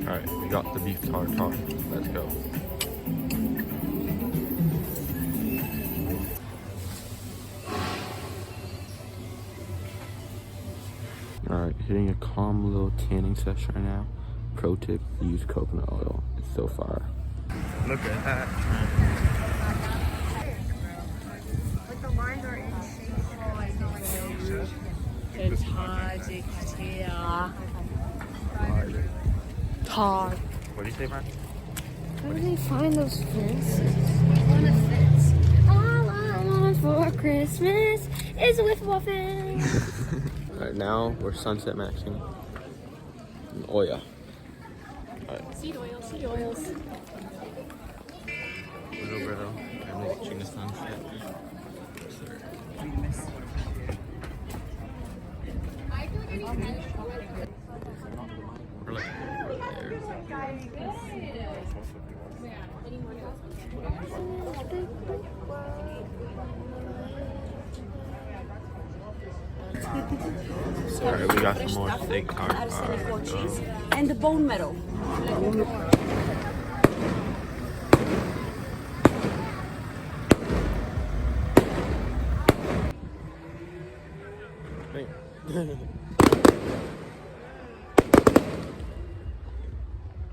Alright, we got the beef tartare. Let's go. Alright, hitting a calm little tanning session right now. Pro tip, use coconut oil. It's so fire. Look at that. Like the lines are in shape. Todd. What do you say, Mark? Where do they find those fences? All I want for Christmas is a wiffle ball fence. Alright, now we're sunset maxing. Oh yeah. Seed oils, seed oils. Little bro, I'm watching the sunset. We're like over there. Sorry, we got some more steak tartare. And the bone marrow.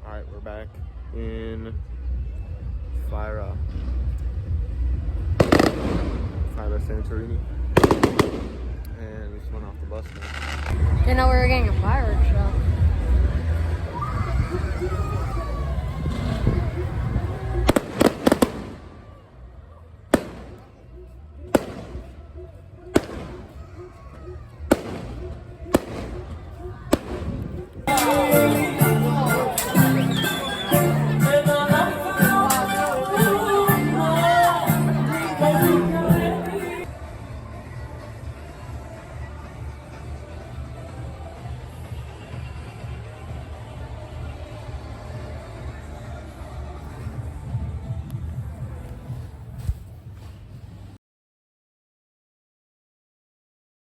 Alright, we're back in Fira Santorini. And we just went off the bus now. Didn't know we were getting a fireworks show.